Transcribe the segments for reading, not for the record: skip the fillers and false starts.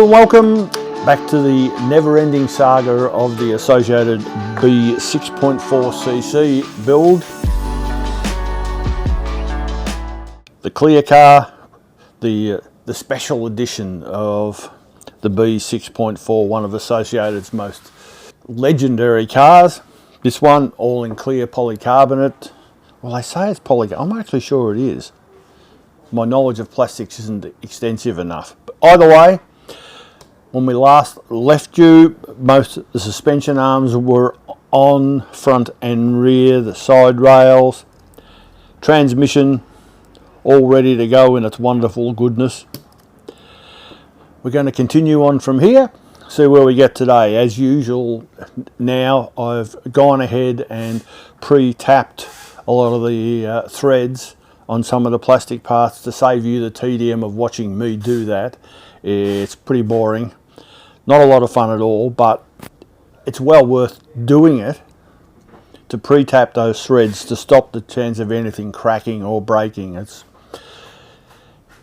Hello and welcome back to the never-ending saga of the associated B6.4CC build. The clear car, the special edition of the B6.4, one of Associated's most legendary cars. This one all in clear polycarbonate. Well, they say it's polycarbonate. I'm actually sure it is. My knowledge of plastics isn't extensive enough. But either way, when we last left you, most of the suspension arms were on, front and rear, the side rails, transmission all ready to go in its wonderful goodness. We're going to continue on from here, see where we get today. As usual, now I've gone ahead and pre-tapped a lot of the threads on some of the plastic parts to save you the tedium of watching me do that. It's pretty boring. Not a lot of fun at all, but it's well worth doing it to pre-tap those threads to stop the chance of anything cracking or breaking.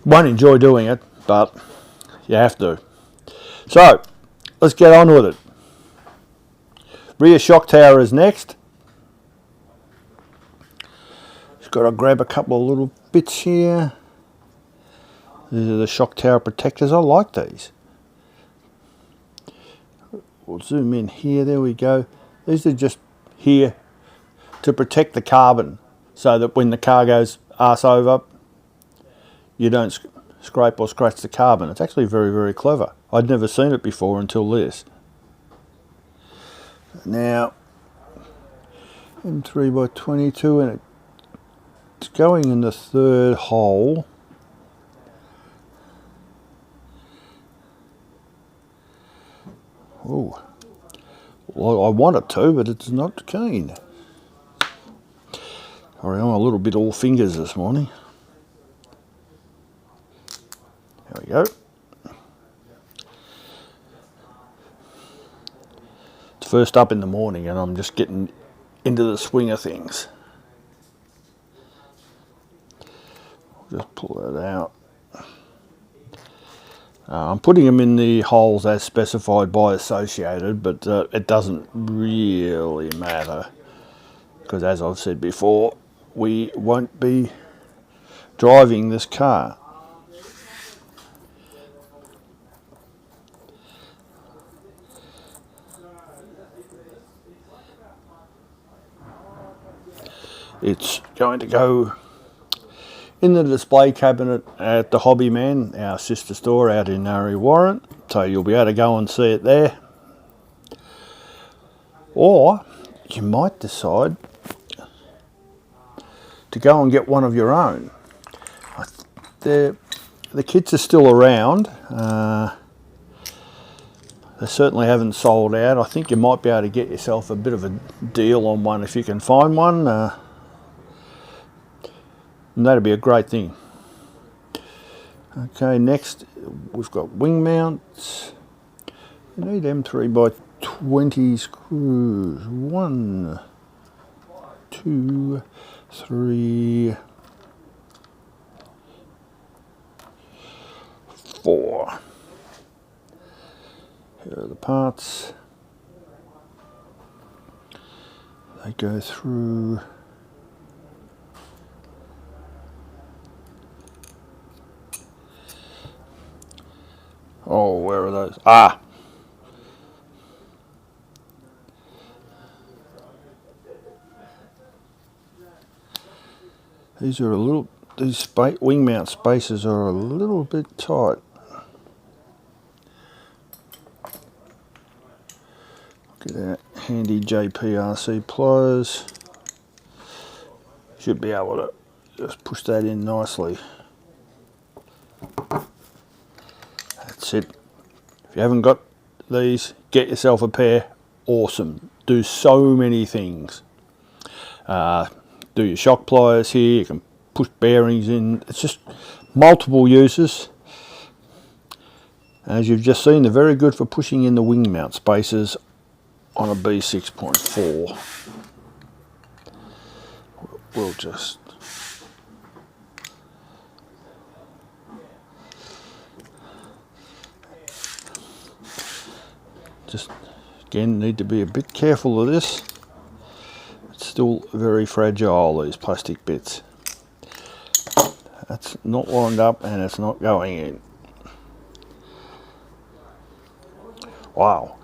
Won't enjoy doing it, but you have to. So let's get on with it. Rear shock tower is next. Just got to grab a couple of little bits here. These are the shock tower protectors. I like these. We'll zoom in here, there we go. These are just here to protect the carbon so that when the car goes arse over, you don't scrape or scratch the carbon. It's actually very, very clever. I'd never seen it before until this. Now, M3x22, and it's going in the third hole. Oh, well, I want it to, but it's not keen. Sorry, I'm a little bit all fingers this morning. There we go. It's first up in the morning and I'm just getting into the swing of things. I'll just pull that out. I'm putting them in the holes as specified by Associated, but it doesn't really matter because, as I've said before, we won't be driving this car. It's going to go in the display cabinet at the Hobby Man, our sister store out in Warren, so you'll be able to go and see it there. Or you might decide to go and get one of your own. The kits are still around. They certainly haven't sold out. I think you might be able to get yourself a bit of a deal on one if you can find one. And that'd be a great thing. Okay, next we've got wing mounts. You need M3x20 screws. 1, 2, 3, 4. Here are the parts. They go through. Oh, where are those? Ah! These are a little, these wing mount spaces are a little bit tight. Get our handy JPRC pliers. Should be able to just push that in nicely. That's it. If you haven't got these, get yourself a pair. Awesome. Do so many things. Do your shock pliers here. You can push bearings in. It's just multiple uses. As you've just seen, they're very good for pushing in the wing mount spaces on a B6.4. We'll just Just again need to be a bit careful of this. It's still very fragile, these plastic bits. That's not lined up and it's not going in. Wow.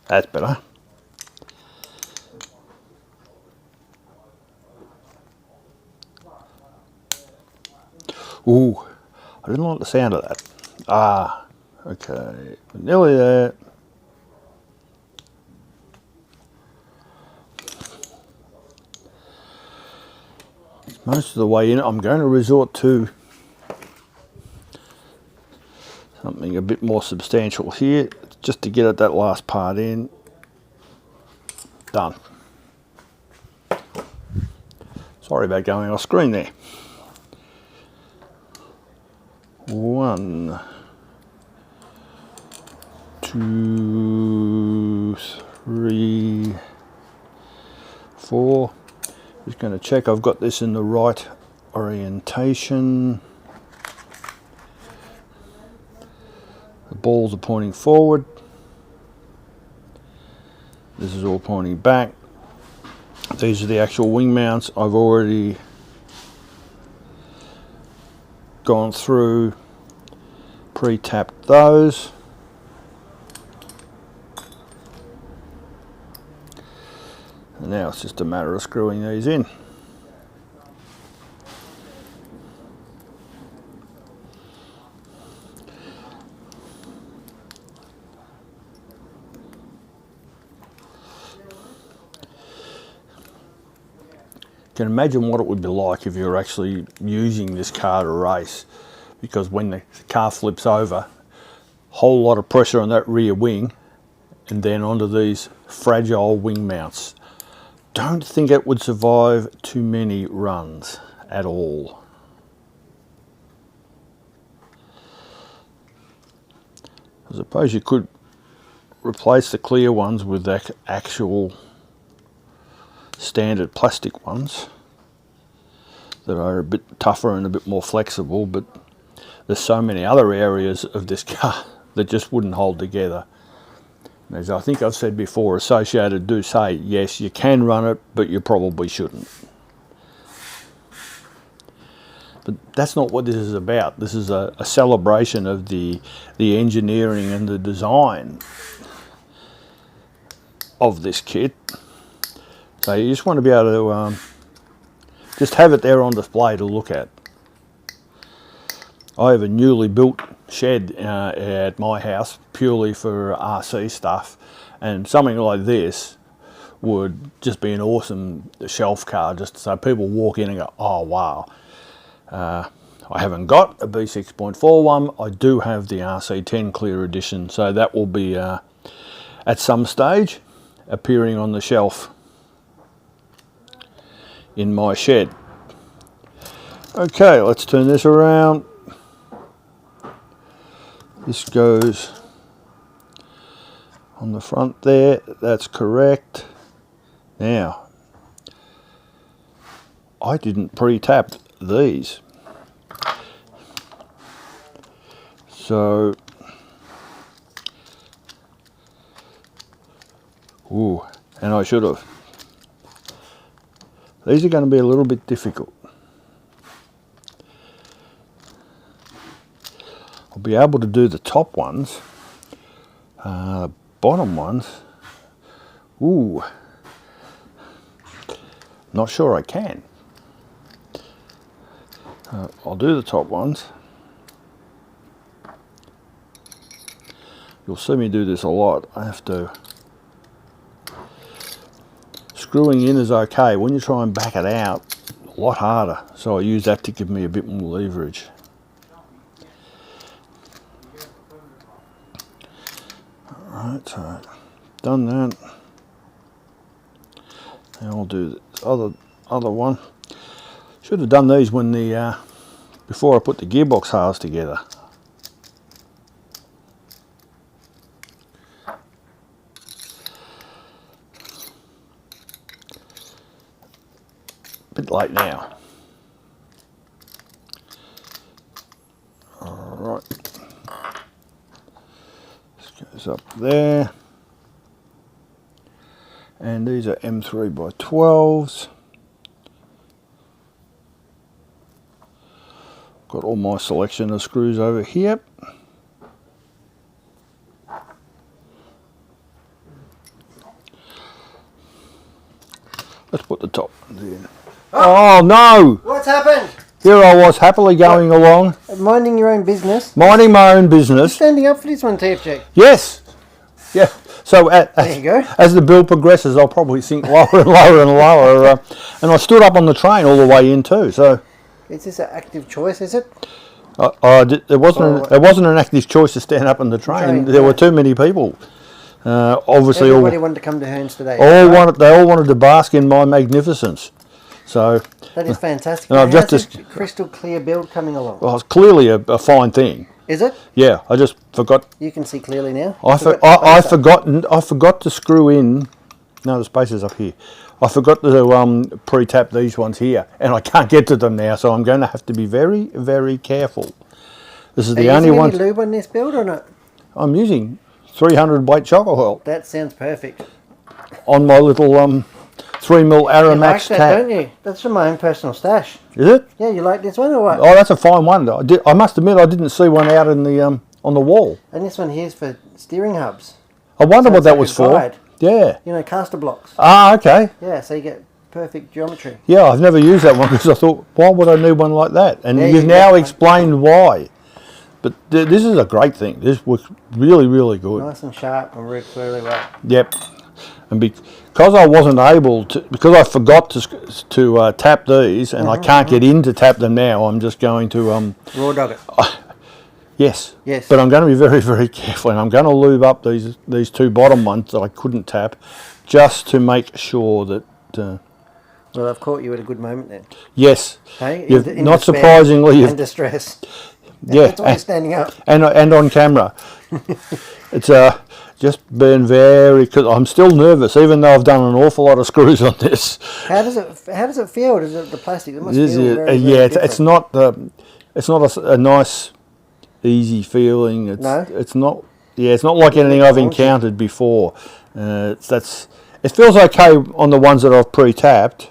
That's better. Ooh, I didn't like the sound of that. Ah, okay, nearly there. Most of the way in, I'm going to resort to something a bit more substantial here, just to get at that last part in. Done. Sorry about going off screen there. 1, 2, 3, 4. Just going to check I've got this in the right orientation. The balls are pointing forward. This is all pointing back. These are the actual wing mounts. I've already gone through, pre-tapped those. And now it's just a matter of screwing these in. You can imagine what it would be like if you're actually using this car to race, because when the car flips over, whole lot of pressure on that rear wing and then onto these fragile wing mounts. Don't think it would survive too many runs at all. I suppose you could replace the clear ones with actual standard plastic ones that are a bit tougher and a bit more flexible, but there's so many other areas of this car that just wouldn't hold together. And as I think I've said before, Associated do say, yes, you can run it, but you probably shouldn't. But that's not what this is about. This is a celebration of the engineering and the design of this kit. So you just want to be able to just have it there on display to look at. I have a newly built shed at my house purely for RC stuff, and something like this would just be an awesome shelf car, just so people walk in and go, oh wow. I haven't got a B6.4 one. I do have the RC10 Clear Edition, so that will be at some stage appearing on the shelf in my shed. Okay, let's turn this around. This goes on the front there, that's correct. Now, I didn't pre-tap these. So, ooh, and I should have. These are going to be a little bit difficult. I'll be able to do the top ones, the bottom ones, ooh, not sure I can. I'll do the top ones. You'll see me do this a lot. I have to. Screwing in is okay. When you try and back it out, a lot harder. So I use that to give me a bit more leverage. Alright, so done that. Now I'll do the other one. Should have done these when before I put the gearbox halves together. bit late now. All right. This goes up there. And these are M3x12s. Got all my selection of screws over here. Let's put the top in. Oh no! What's happened? Here I was happily going along. Minding your own business. Minding my own business. Standing up for this one, TFG. Yes. Yeah. So There you go. as the build progresses, I'll probably sink lower and lower and lower. And I stood up on the train all the way in too. So Is this an active choice, is it? it wasn't an active choice to stand up on the train. There were too many people. Obviously, everybody wanted to come to Hearns today. They all wanted to bask in my magnificence. So that is fantastic. And I've How's just this crystal clear build coming along? Well, it's clearly a fine thing. Is it? Yeah, I just forgot. You can see clearly now. I forgot to screw in. No, the space is up here. I forgot to pre-tap these ones here, and I can't get to them now, so I'm going to have to be very, very careful. This is the only one. Are you using any lube on this build or not? I'm using 300 weight shock oil That sounds perfect. on my little 3mm Aramax You like that, tap. don't you? That's from my own personal stash. Is it? Yeah, you like this one or what? Oh, that's a fine one. I must admit, I didn't see one out in the on the wall. And this one here's for steering hubs. I wonder So what it's that like was a for. guide. Yeah. You know, caster blocks. Ah, okay. Yeah, so you get perfect geometry. Yeah, I've never used that one because I thought, why would I need one like that? And Yeah, you've you now get- explained why. But this is a great thing. This works really, really good. Nice and sharp and works really well. Yep. And because I wasn't able to, because I forgot to tap these, and I can't get in to tap them now, I'm just going to Raw dog it. yes. Yes. But I'm going to be very, very careful, and I'm going to lube up these two bottom ones that I couldn't tap, just to make sure that. Well, I've caught you at a good moment then. Yes. Hey, In not surprisingly, and distress. Yeah, That's why you're standing up. and on camera. It's just been very. Cause I'm still nervous, even though I've done an awful lot of screws on this. How does it feel? Does it the plastic? It must This feel is- very, yeah, very it's different. not a nice, easy feeling. No? It's not. Yeah, it's not like anything I've encountered before. It feels okay on the ones that I've pre-tapped.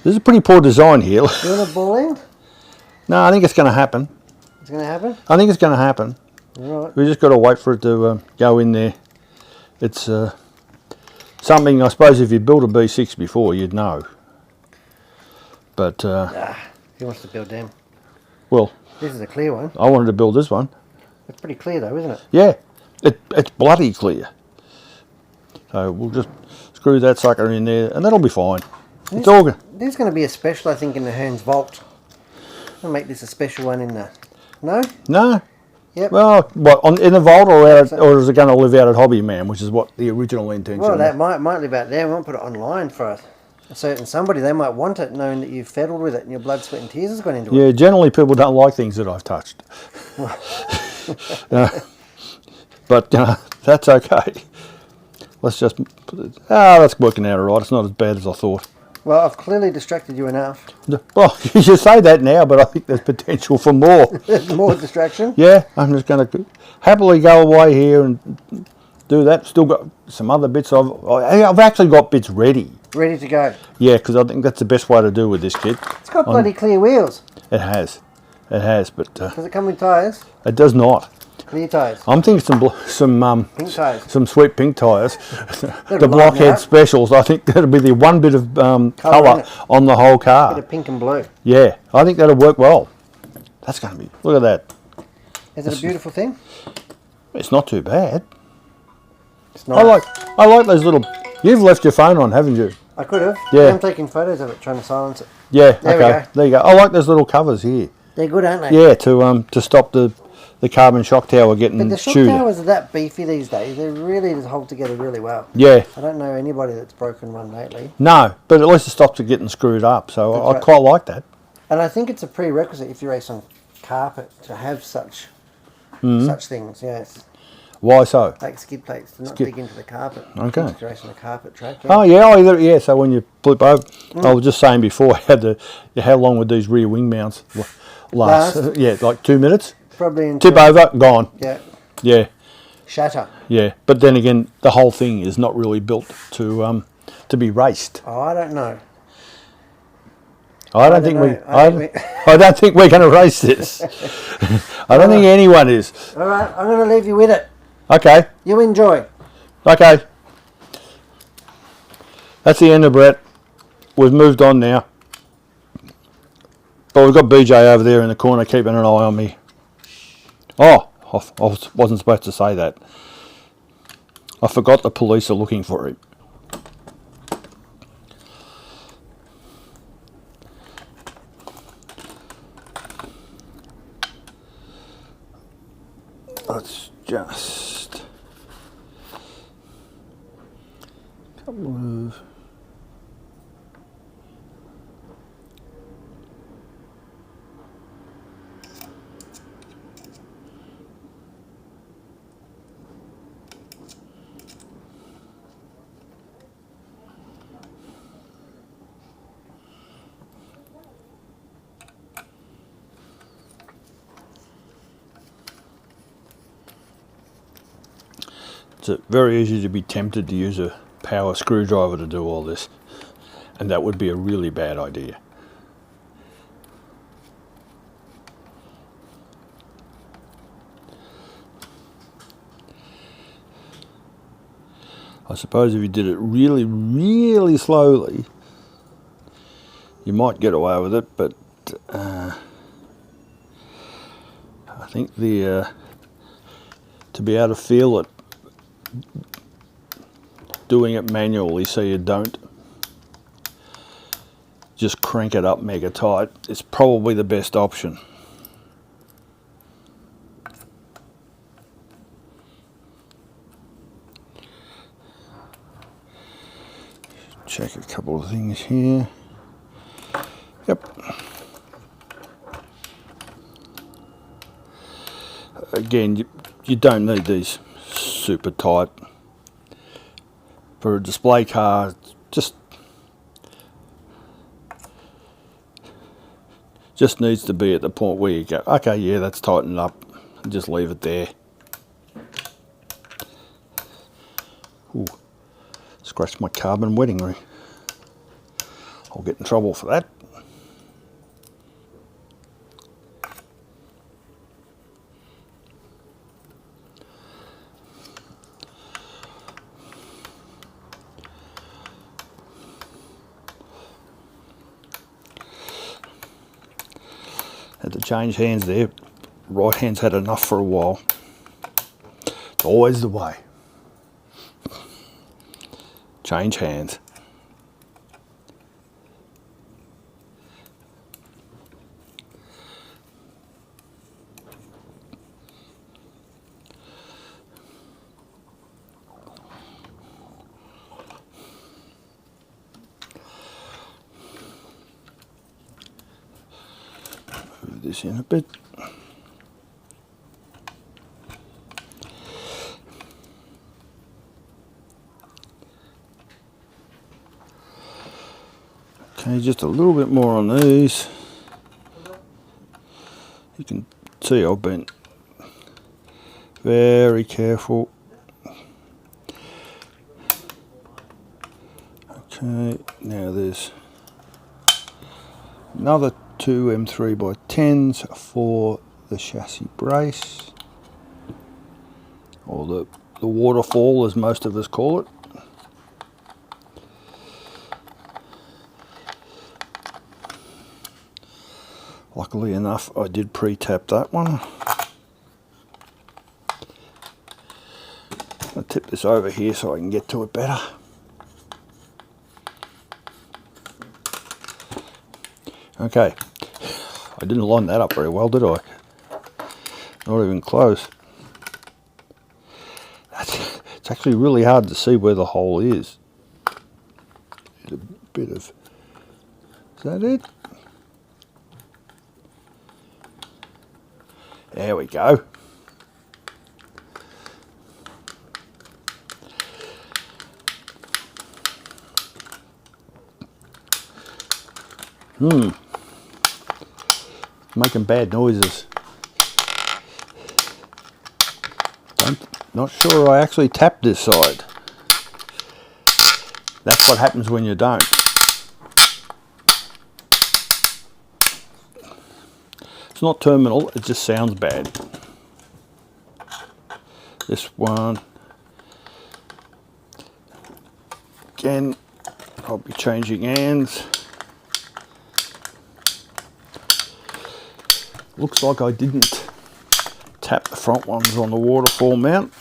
This is a pretty poor design here. You want a ball end? No, I think it's going to happen. It's going to happen? I think it's going to happen. Right. We just got to wait for it to go in there. It's something, I suppose, if you built a B6 before, you'd know. But, He wants to build them. well, This is a clear one. I wanted to build this one. It's pretty clear though, isn't it? Yeah, it's bloody clear. So we'll just screw that sucker in there, and that'll be fine. It's all good. There's going to be a special, I think, in the Hearns vault. I'll make this a special one in the... No? No. Yep. Well, what, in the vault or is it going to live out at Hobby Man, which is what the original intention Well, was? that might live out there. We might put it online for a certain somebody. They might want it, knowing that you've fiddled with it and your blood, sweat and tears has gone into it. Yeah, generally people don't like things that I've touched. But that's okay. Let's just put it, that's working out all right. It's not as bad as I thought. Well, I've clearly distracted you enough. Well, you should say that now, but I think there's potential for more. There's more distraction. Yeah, I'm just going to happily go away here and do that. Still got some other bits. I've actually got bits ready. Ready to go. Yeah, because I think that's the best way to do with this kit. It's got bloody clear wheels. It has, but Does it come with tyres? it does not. Clear tyres. I'm thinking some Pink tyres. some sweet pink tyres, the lighten blockhead up. specials. I think that'll be the one bit of colour innit? on the whole Bit car. of pink and blue. Yeah, I think that'll work well. That's going to be. Look at that. Is it a beautiful thing? It's not too bad. It's nice. I like those little. You've left your phone on, haven't you? I could have. Yeah. I'm taking photos of it, trying to silence it. Yeah. There we okay. go. There you go. I like those little covers here. They're good, aren't they? Yeah, to stop the carbon shock tower getting But the shock chewed. towers are that beefy these days. They really just hold together really well. Yeah. I don't know anybody that's broken one lately. No, but at least it stops it getting screwed up. So I right. quite like that. And I think it's a prerequisite if you race on carpet to have such things. Yes. Why so? Like skid plates to not dig into the carpet. Okay. Consideration of carpet track. Yeah. Oh yeah, yeah. So when you flip over, I was just saying before, how long would these rear wing mounts last? Yeah, like 2 minutes. Probably in Tip over, gone. Yeah. Yeah. Shatter. Yeah, but then again, the whole thing is not really built to be raced. Oh, I don't know. I don't think we're going to race this. I don't think anyone is. All right, I'm going to leave you with it. Okay. You enjoy. Okay. That's the end of Brett. We've moved on now. But we've got BJ over there in the corner keeping an eye on me. Oh, I wasn't supposed to say that. I forgot the police are looking for him. Let's just couple of it's very easy to be tempted to use a power screwdriver to do all this, and that would be a really bad idea. I suppose if you did it really, really slowly, you might get away with it, but I think to be able to feel it, doing it manually so you don't just crank it up mega tight, is probably the best option. Check a couple of things here. Yep. Again, you don't need these super tight. For a display car, just needs to be at the point where you go, okay, yeah, that's tightened up, and just leave it there. Ooh, scratched my carbon wedding ring. I'll get in trouble for that. Had to change hands there. Right hand's had enough for a while. It's always the way. Change hands. Move this in a bit. Okay, just a little bit more on these. You can see I've been very careful. Okay, now there's another two M3x10s for the chassis brace, or the waterfall as most of us call it. Luckily enough, I did pre-tap that one. I'll tip this over here so I can get to it better. Okay, I didn't line that up very well, did I? Not even close. It's actually really hard to see where the hole is. A bit of, is that it? There we go. Making bad noises. Not sure I actually tapped this side. That's what happens when you don't. It's not terminal, it just sounds bad. This one, again, I'll be changing hands. Looks like I didn't tap the front ones on the waterfall mount.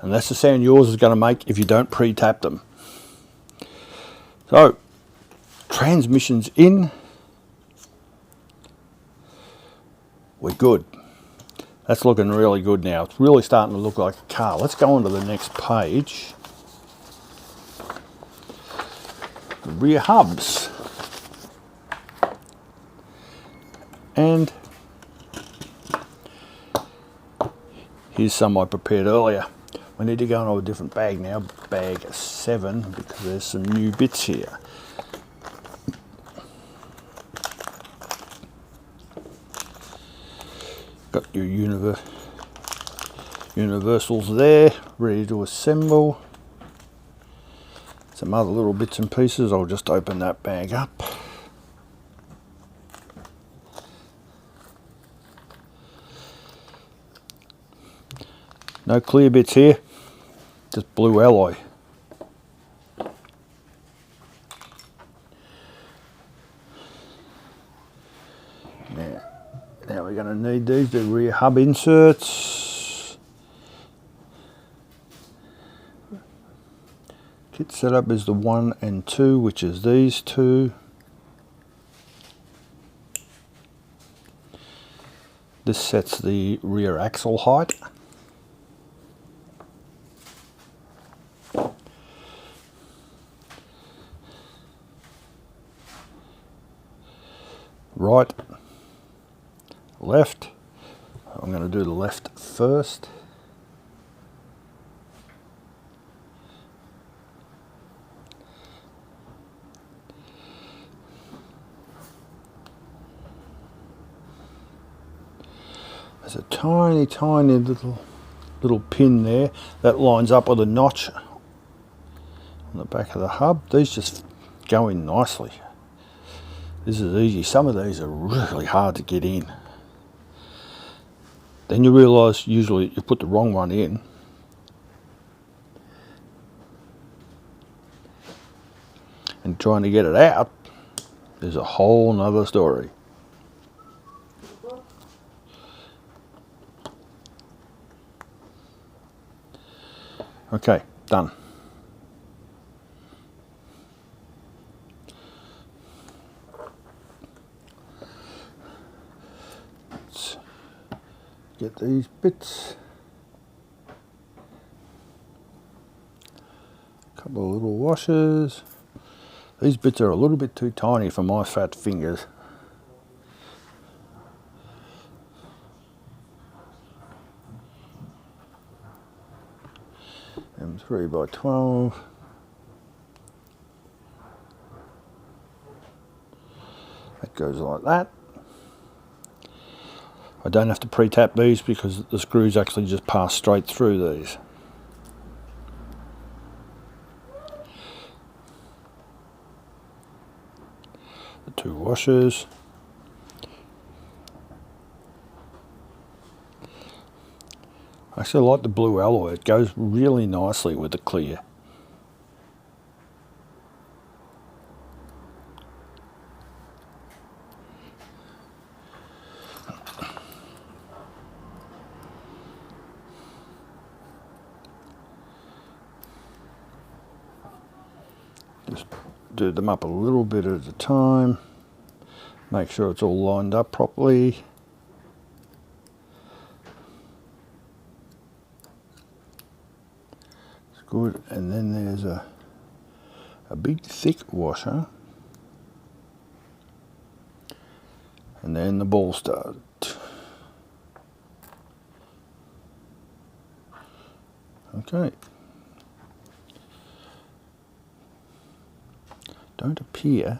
And that's the sound yours is going to make if you don't pre-tap them. So, transmission's in. We're good. That's looking really good now. It's really starting to look like a car. Let's go on to the next page. The rear hubs. And here's some I prepared earlier. We need to go into a different bag now, bag 7, because there's some new bits here. Got your universals there, ready to assemble. Some other little bits and pieces. I'll just open that bag up. No clear bits here, just blue alloy. Now we're going to need these, the rear hub inserts. Kit setup is the 1 and 2, which is these two. This sets the rear axle height. Right, left. I'm going to do the left first. There's a tiny little pin there that lines up with a notch on the back of the hub. These just go in nicely. This is easy. Some of these are really hard to get in. Then you realise usually you put the wrong one in. And trying to get it out is a whole nother story. Okay, done. Let's get these bits. A couple of little washers. These bits are a little bit too tiny for my fat fingers. M3 by 12. That goes like that. I don't have to pre-tap these because the screws actually just pass straight through these. The two washers. I actually like the blue alloy. It goes really nicely with the clear. Just do them up a little bit at a time. Make sure it's all lined up properly. It's good. And then there's a big thick washer. And then the ball stud. Okay. don't appear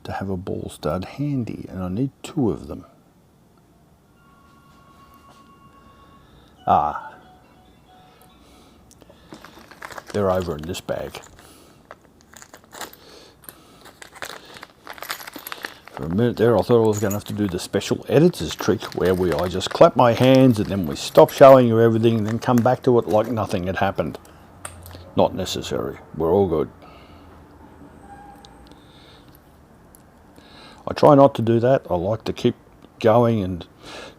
to have a ball stud handy, and I need 2 of them. Ah, they're over in this bag. For a minute there I thought I was going to have to do the special editor's trick where I just clap my hands and then we stop showing you everything and then come back to it like nothing had happened. Not necessary. We're all good. I try not to do that. I like to keep going and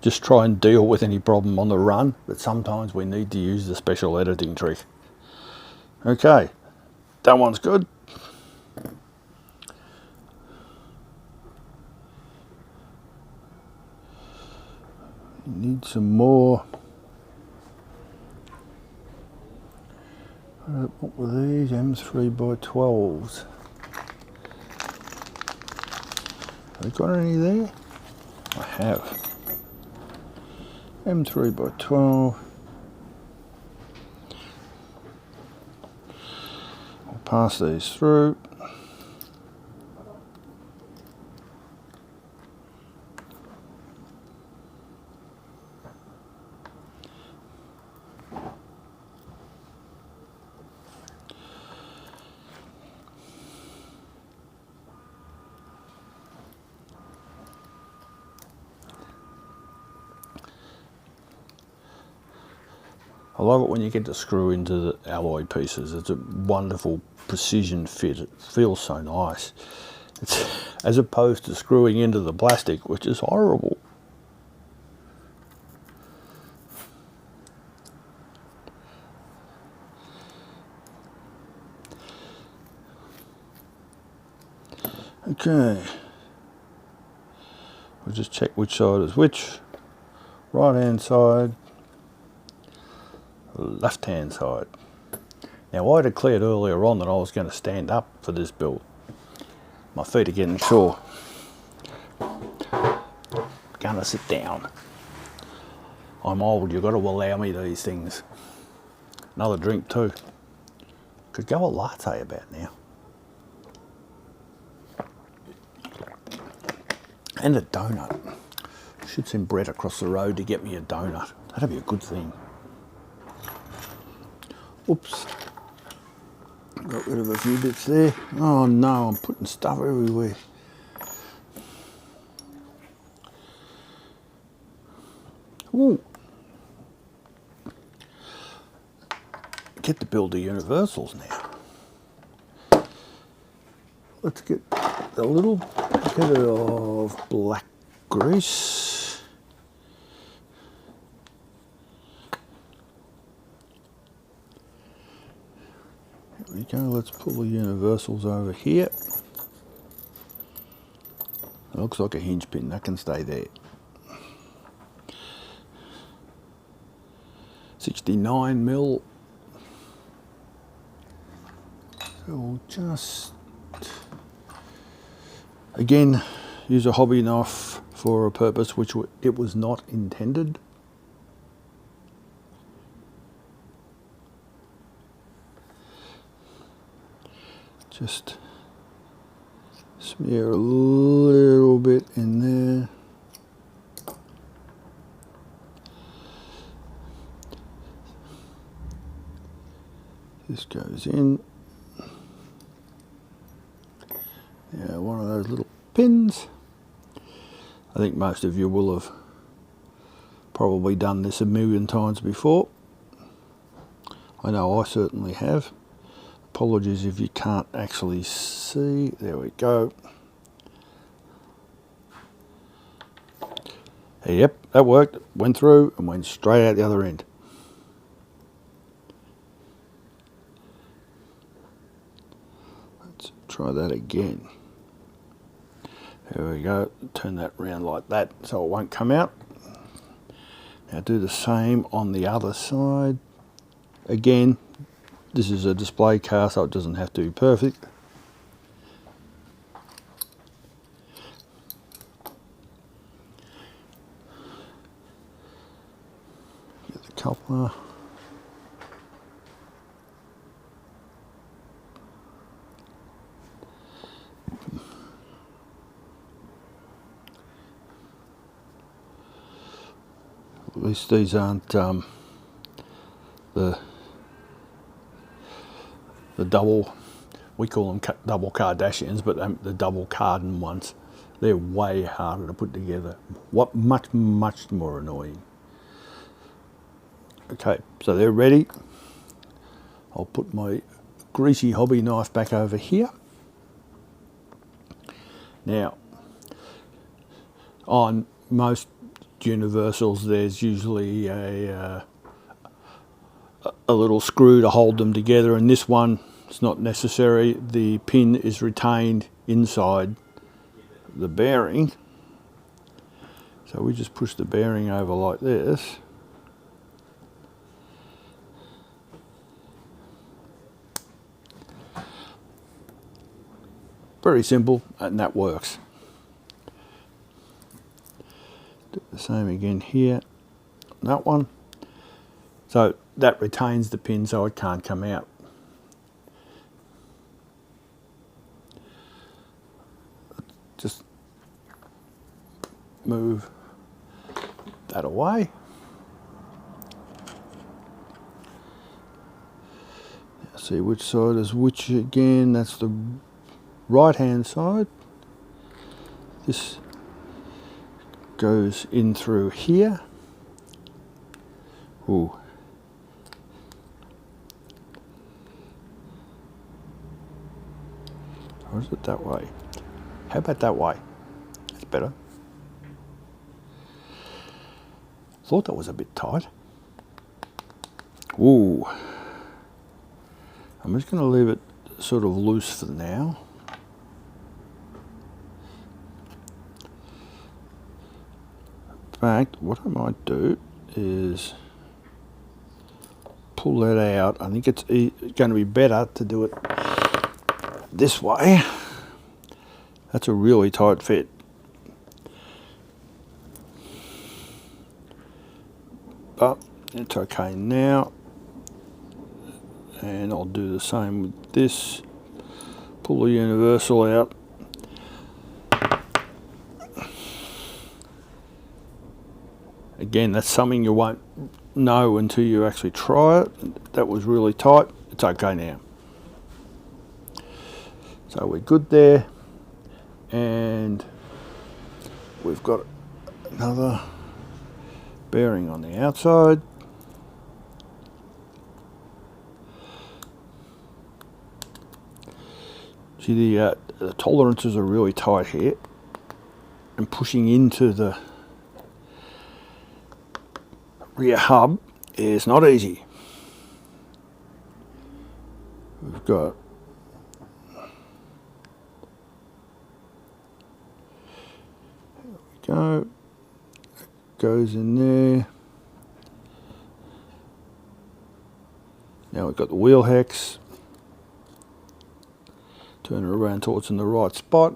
just try and deal with any problem on the run, but sometimes we need to use the special editing trick. Okay, that one's good. Need some more. What were these? M3x12s. Have I got any there? I have. M3x12. I'll pass these through. I love it when you get to screw into the alloy pieces. It's a wonderful precision fit. It feels so nice. It's as opposed to screwing into the plastic, which is horrible. Okay. We'll just check which side is which. Right hand side. Left hand side. Now I declared earlier on that I was going to stand up for this build. My feet are getting sore. Gonna sit down. I'm old, you've got to allow me these things. Another drink too. Could go a latte about now. And a donut. Should send Brett across the road to get me a donut. That'd be a good thing. Oops. Got rid of a few bits there. Oh no, I'm putting stuff everywhere. Ooh. Get to build the universals now. Let's get a little bit of black grease. There we go, let's pull the universals over here. It looks like a hinge pin, that can stay there. 69mm. So we'll just, again, use a hobby knife for a purpose which it was not intended. Just smear a little bit in there. This goes in. Yeah, one of those little pins. I think most of you will have probably done this a million times before. I know I certainly have. Apologies if you can't actually see. There we go. Yep, that worked. Went through and went straight out the other end. Let's try that again. There we go. Turn that round like that so it won't come out. Now do the same on the other side. Again, this is a display car, so it doesn't have to be perfect. Get the coupler. least these aren't the double, we call them double Kardashians, but the double Cardan ones. They're way harder to put together. Much more annoying. Okay, so they're ready. I'll put my greasy hobby knife back over here. Now, on most universals, there's usually a little screw to hold them together, and this one, it's not necessary. The pin is retained inside the bearing. So we just push the bearing over like this. Very simple, and that works. Do the same again here, that one. So that retains the pin so it can't come out. Just move that away. Now see which side is which again. That's the right hand side. This goes in through here. Ooh. Or is it that way? How about that way? That's better. Thought that was a bit tight. Ooh. I'm just going to leave it sort of loose for now. In fact, what I might do is pull that out. I think it's going to be better to do it this way. That's a really tight fit. But it's okay now. And I'll do the same with this. Pull the universal out. Again, that's something you won't know until you actually try it. That was really tight. It's okay now. So we're good there. And we've got another bearing on the outside. See, the tolerances are really tight here, and pushing into the rear hub is not easy. We've got go, goes in there. Now we've got the wheel hex. Turn it around till it's in the right spot.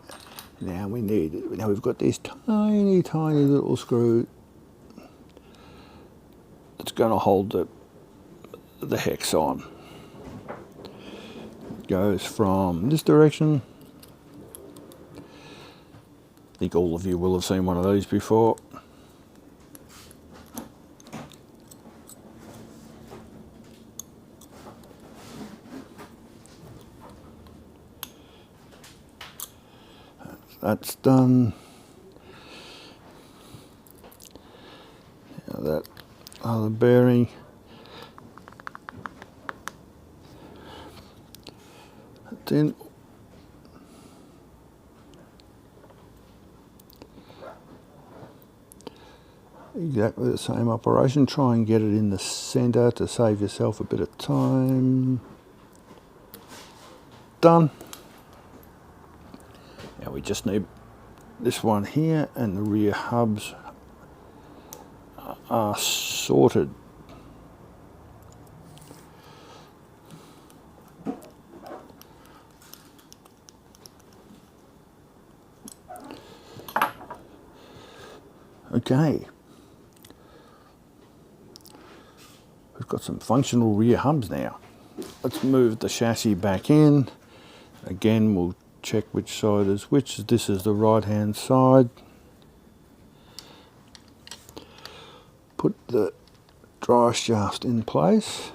Now we've got this tiny little screw that's going to hold the hex on. It goes from this direction. I think all of you will have seen one of these before. That's done. Now that other bearing. Then exactly the same operation. Try and get it in the center to save yourself a bit of time. Done. Now we just need this one here, and the rear hubs are sorted. Okay. We've got some functional rear hubs now. Let's move the chassis back in. Again, we'll check which side is which. This is the right hand side. put the drive shaft in place.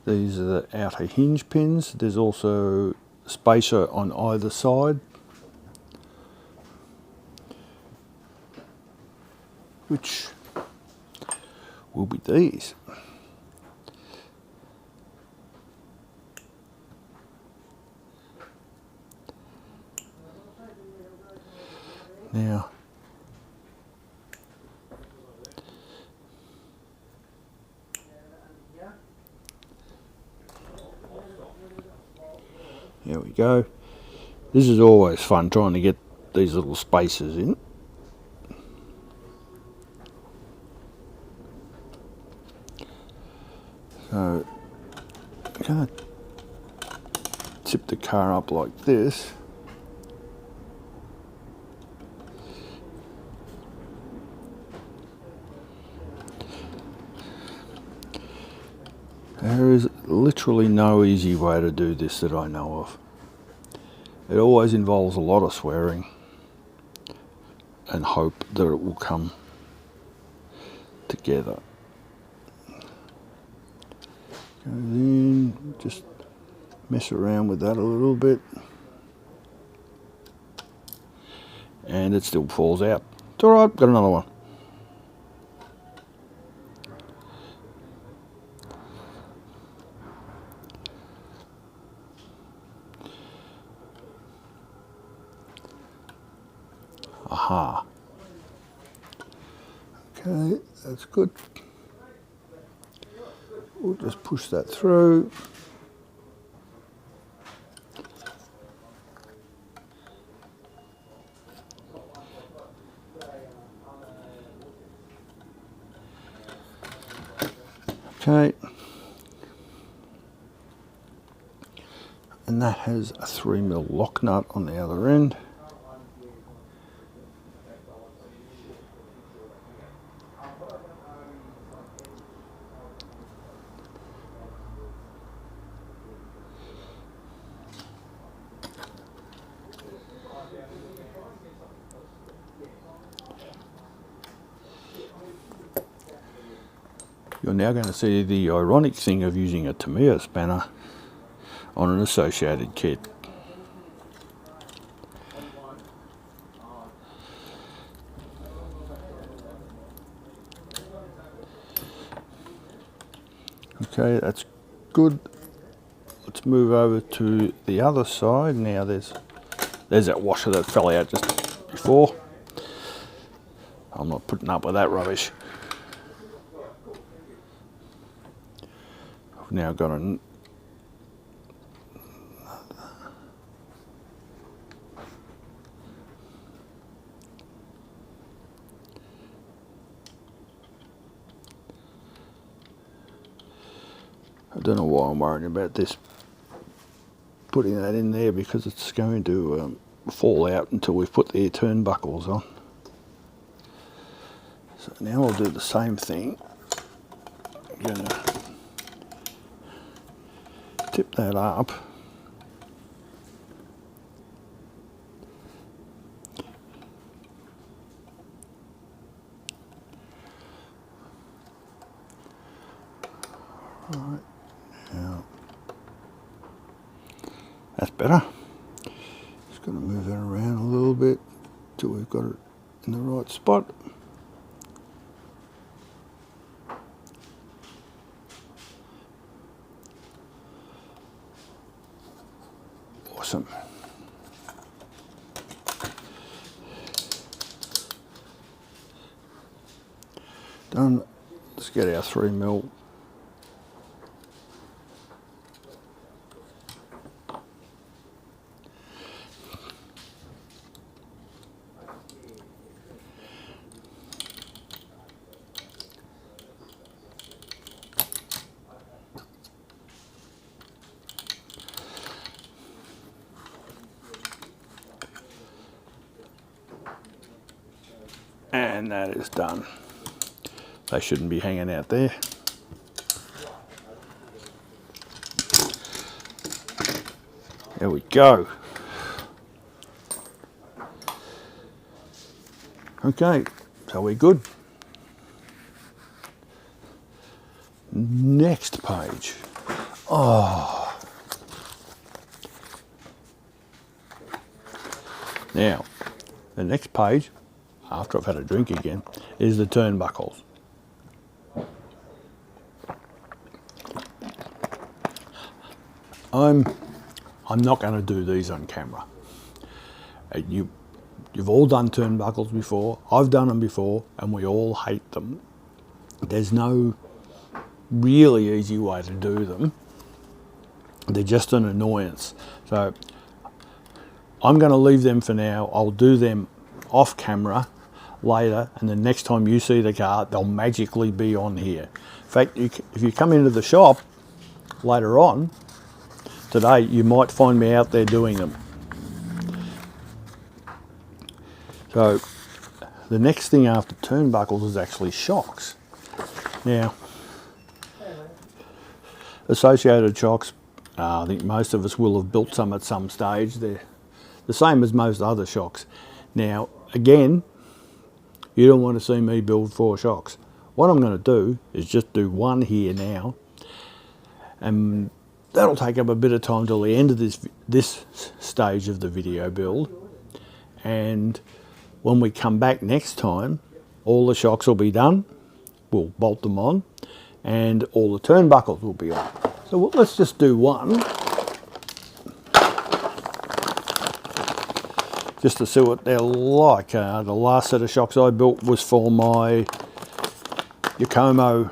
These are the outer hinge pins. There's also a spacer on either side, which will be these. Now, here we go. This is always fun trying to get these little spaces in. So I'm going to tip the car up like this. There is literally no easy way to do this that I know of. It always involves a lot of swearing and hope that it will come together. Go in, just mess around with that a little bit, and it still falls out. It's alright, got another one. Aha. Okay, that's good. We'll just push that through. Okay. And that has a 3mm lock nut on the other end. You're now going to see the ironic thing of using a Tamiya spanner on an associated kit. Okay, that's good. Let's move over to the other side. Now there's that washer that fell out just before. I'm not putting up with that rubbish. I've now got a I don't know why I'm worrying about this, putting that in there, because it's going to fall out until we've put the turnbuckles on. So now I'll do the same thing. I'm going to tip that up. Right, now that's better. Just going to move that around a little bit till we've got it in the right spot. Awesome. Done. Let's get our 3mm. And that is done. They shouldn't be hanging out there. There we go. Okay, So we're good. Next page. Oh. Now, the next page, after I've had a drink again, is the turnbuckles. I'm not going to do these on camera. You've all done turnbuckles before. I've done them before, and we all hate them. There's no really easy way to do them. They're just an annoyance. So I'm going to leave them for now. I'll do them off camera later, and the next time you see the car, they'll magically be on here. In fact, if you come into the shop later on today, you might find me out there doing them. So the next thing after turnbuckles is actually shocks. Now, associated shocks, I think most of us will have built some at some stage. They're the same as most other shocks. Now, again, you don't want to see me build 4 shocks. What I'm going to do is just do one here now, and that'll take up a bit of time till the end of this stage of the video build. And when we come back next time, all the shocks will be done. We'll bolt them on, and all the turnbuckles will be on. So let's just do one, just to see what they're like. The last set of shocks I built was for my Yokomo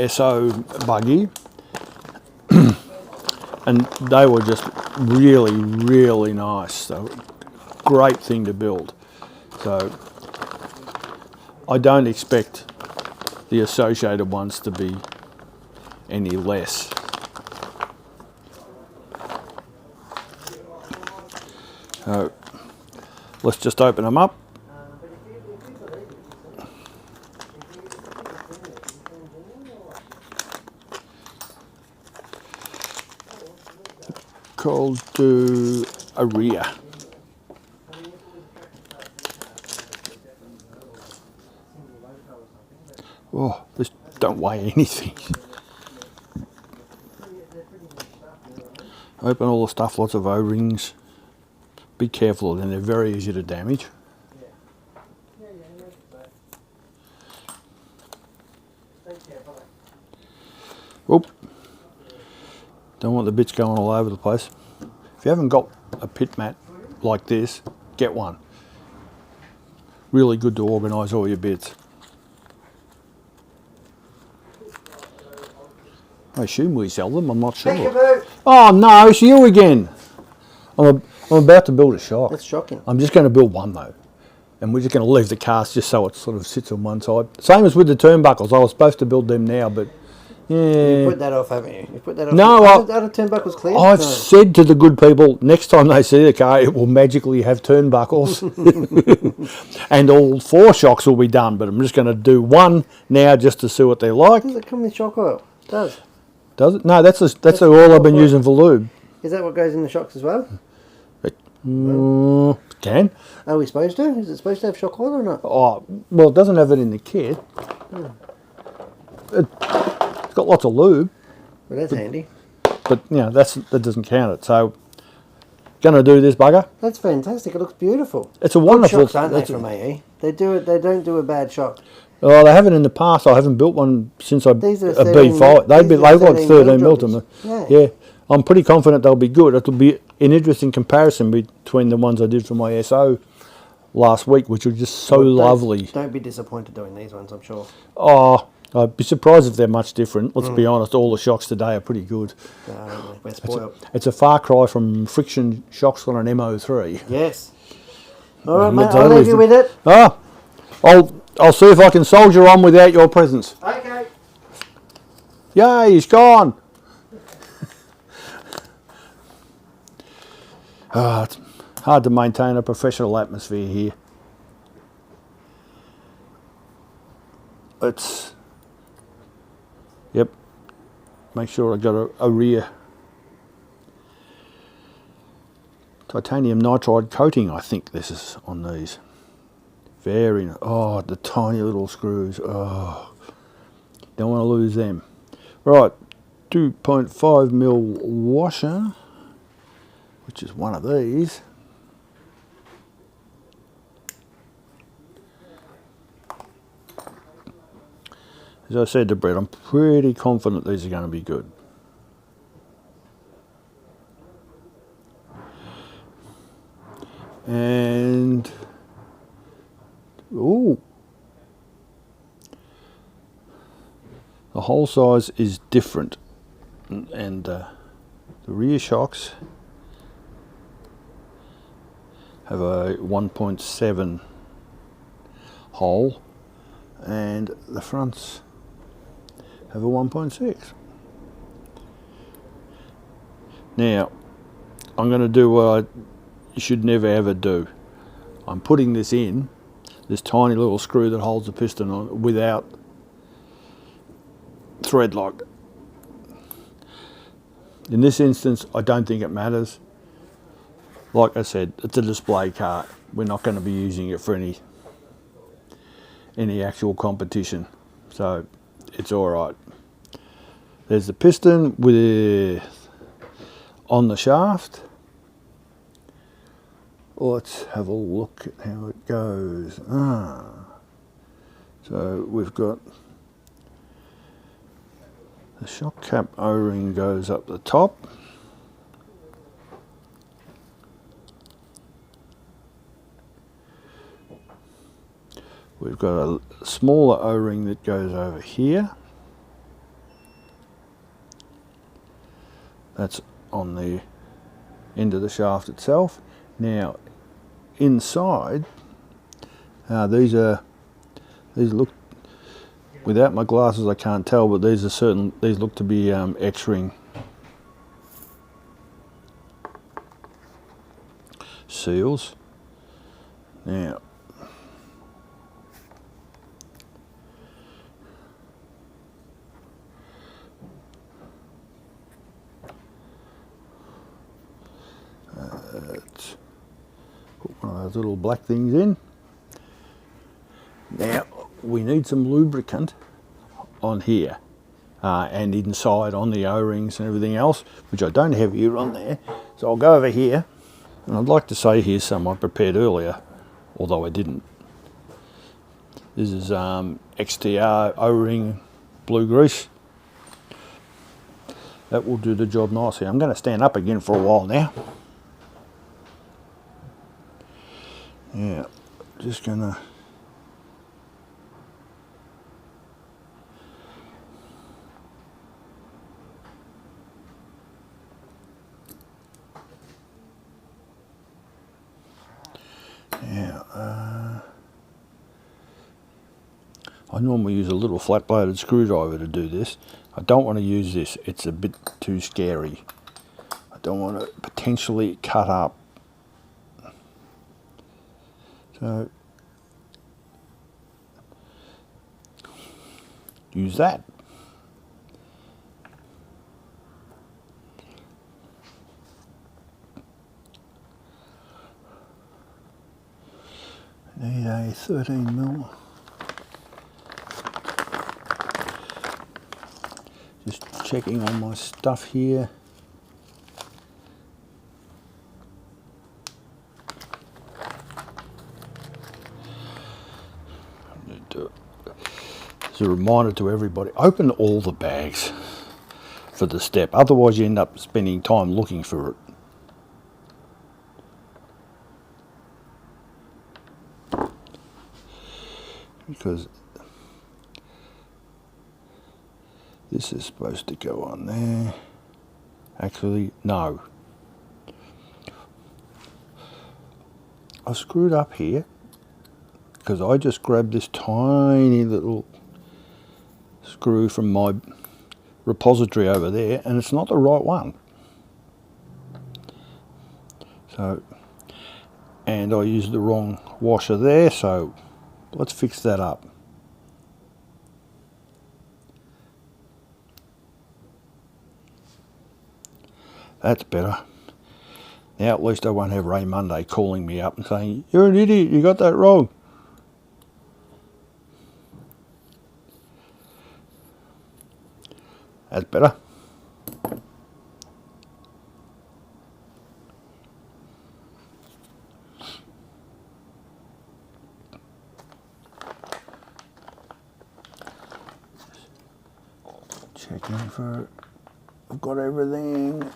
SO buggy, and they were just really, really nice. So great thing to build. So I don't expect the associated ones to be any less. So let's just open them up. Called to a rear. Oh, this don't weigh anything. Open all the stuff, lots of O-rings. Be careful of them, they're very easy to damage. Oop. Don't want the bits going all over the place. If you haven't got a pit mat like this, get one. Really good to organise all your bits. I assume we sell them, I'm not sure. Oh no, it's you again. I'm about to build a shock. That's shocking. I'm just going to build one though. And we're just going to leave the cast just so it sort of sits on one side. Same as with the turnbuckles. I was supposed to build them now, but yeah. You put that off, haven't you? You put that off. No, are the turnbuckles clear? I've said to the good people, next time they see the car, it will magically have turnbuckles. And all 4 shocks will be done, but I'm just going to do one now just to see what they're like. Does it come with shock oil? It does. Does it? No, that's the oil I've been using for lube. Is that what goes in the shocks as well? Can. Are we supposed to? Is it supposed to have shock oil or not? Oh, well, it doesn't have it in the kit. It's got lots of lube. Well, that's handy. But, you know, that doesn't count it. So, going to do this bugger. That's fantastic. It looks beautiful. It's a wonderful... Good shocks, aren't they, from AE? They do it. They don't do a bad shock. Oh, they haven't in the past. I haven't built one since These are a B5. They've got 13 mil to them. Yeah. I'm pretty confident they'll be good. It'll be an interesting comparison between the ones I did for my SO last week, which were just so lovely. Don't be disappointed doing these ones, I'm sure. Oh, I'd be surprised if they're much different. Let's be honest, all the shocks today are pretty good. We're spoiled. It's a far cry from friction shocks on an MO3. Yes. All right, mate, I'll leave you with it. Oh, I'll see if I can soldier on without your presence. Okay. Yay, he's gone. It's hard to maintain a professional atmosphere here. Yep, make sure I got a rear titanium nitride coating, I think this is on these. Very nice. Oh, the tiny little screws. Oh, don't want to lose them. Right, 2.5mm washer, which is one of these. As I said to Brett, I'm pretty confident these are going to be good. And ooh, the hole size is different, and the rear shocks have a 1.7 hole, and the fronts have a 1.6. Now, I'm going to do what you should never ever do. I'm putting this in, this tiny little screw that holds the piston on, without thread lock. In this instance, I don't think it matters. Like I said, it's a display car. We're not going to be using it for any actual competition, so it's all right. There's the piston with on the shaft. Let's have a look at how it goes. So we've got the shock cap O-ring goes up the top. We've got a smaller O-ring that goes over here. That's on the end of the shaft itself. Now, inside, these look, without my glasses I can't tell, but these look to be X-ring seals. Now, let's put one of those little black things in. Now, we need some lubricant on here and inside on the O-rings and everything else, which I don't have here on there. So I'll go over here, and I'd like to say here's some I prepared earlier, although I didn't. This is XTR O-ring blue grease. That will do the job nicely. I'm going to stand up again for a while now. Yeah, just going to I normally use a little flat-bladed screwdriver to do this. I don't want to use this, it's a bit too scary. I don't want to potentially cut up. So, use that. Need a 13mm. Just checking on my stuff here. As a reminder to everybody, open all the bags for the step, otherwise you end up spending time looking for it. Because this is supposed to go on there. Actually, no. I screwed up here because I just grabbed this tiny little screw from my repository over there, and it's not the right one. So, and I used the wrong washer there, so let's fix that up. That's better. Now at least I won't have Ray Monday calling me up and saying, "You're an idiot, you got that wrong." That's better. Checking for I've got everything.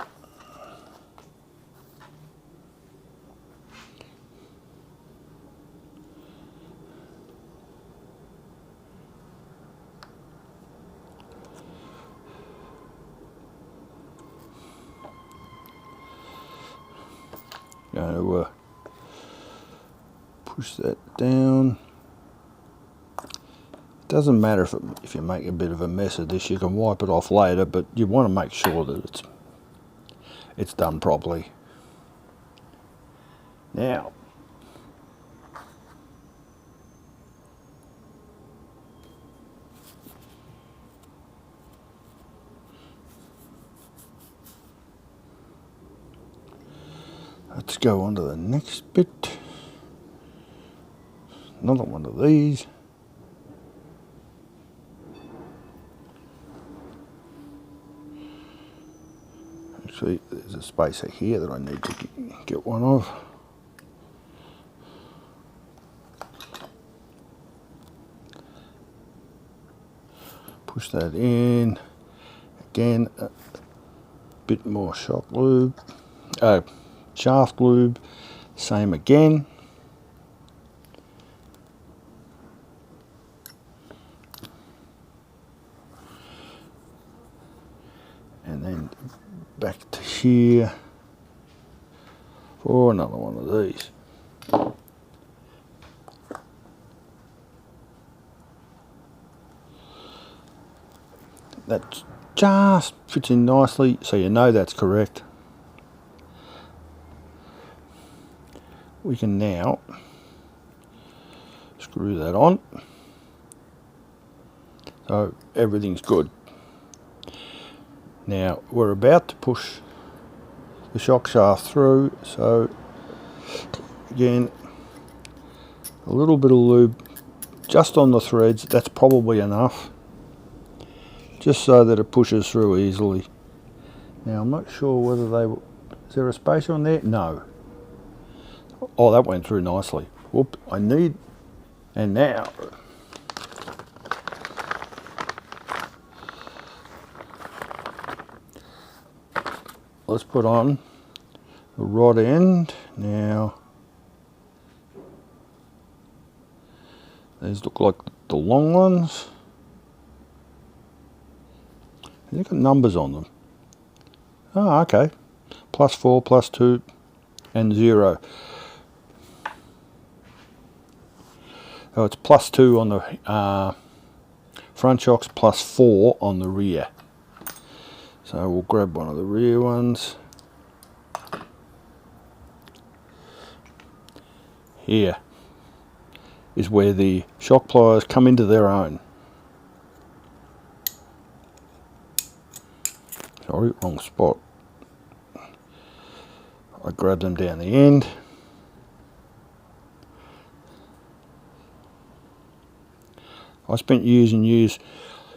Going to push that down. Doesn't matter if you make a bit of a mess of this, you can wipe it off later, but you want to make sure that it's done properly. Now, let's go on to the next bit. Another one of these. Actually, there's a spacer here that I need to get one of. Push that in. Again, a bit more shock lube. Shaft lube. Same again. And then back to here for another one of these. That just fits in nicely, so you know that's correct. We can now screw that on, so everything's good. Now we're about to push the shock shaft through, so again a little bit of lube just on the threads, that's probably enough, just so that it pushes through easily. Now I'm not sure whether is there a spacer on there? No. Oh, that went through nicely. Whoop, and now let's put on the rod end. Now these look like the long ones. They've got numbers on them. Oh, okay. +4, +2, and 0. So it's +2 on the front shocks, +4 on the rear. So we'll grab one of the rear ones. Here is where the shock pliers come into their own. Sorry, wrong spot. I grab them down the end. I spent years and years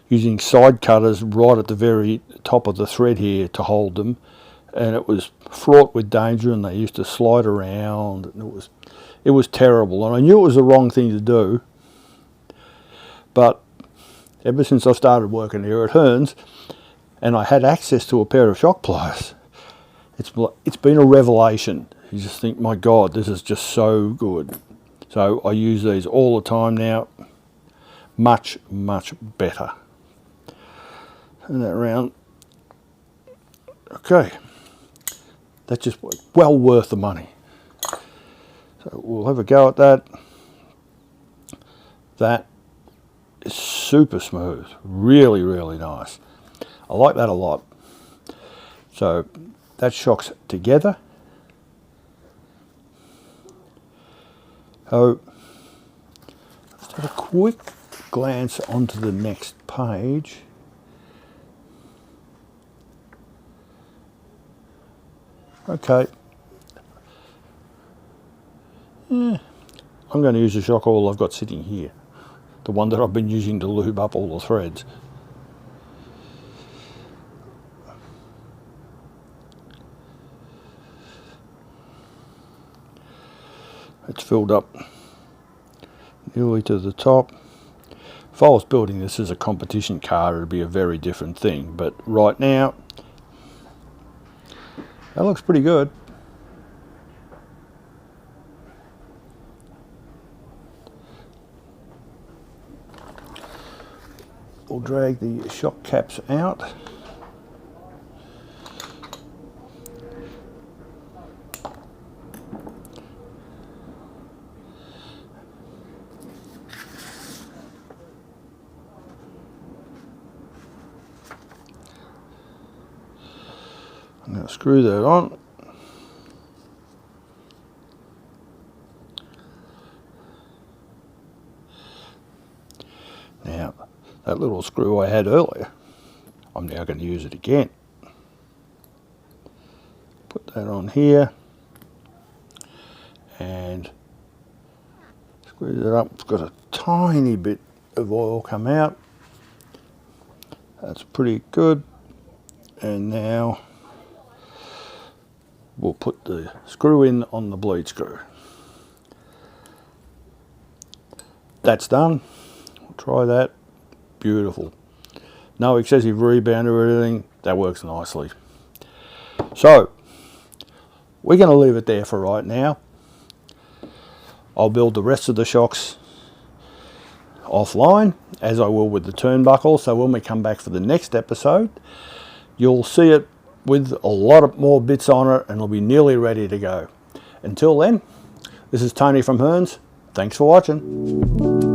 using side cutters right at the very top of the thread here to hold them, and it was fraught with danger, and they used to slide around, and it was terrible, and I knew it was the wrong thing to do, but ever since I started working here at Hearns and I had access to a pair of shock pliers, it's been a revelation. You just think, my God, this is just so good. So I use these all the time now. Much, much better. Turn that around. Okay. That's just well worth the money. So we'll have a go at that. That is super smooth. Really, really nice. I like that a lot. So that shocks together. So let's have a quick glance onto the next page. Okay. I'm going to use the shock oil I've got sitting here, the one that I've been using to lube up all the threads. It's filled up nearly to the top. If I was building this as a competition car, it would be a very different thing, but right now that looks pretty good. We'll drag the shock caps out. I'm going to screw that on. Now, that little screw I had earlier, I'm now going to use it again. Put that on here and screw that up. It's got a tiny bit of oil come out. That's pretty good. And now we'll put the screw in on the bleed screw. That's done. We'll try that. Beautiful. No excessive rebound or anything. That works nicely. So we're going to leave it there for right now. I'll build the rest of the shocks offline, as I will with the turnbuckle. So when we come back for the next episode, you'll see it with a lot more bits on it, and it'll be nearly ready to go. Until then, this is Tony from Hearns. Thanks for watching.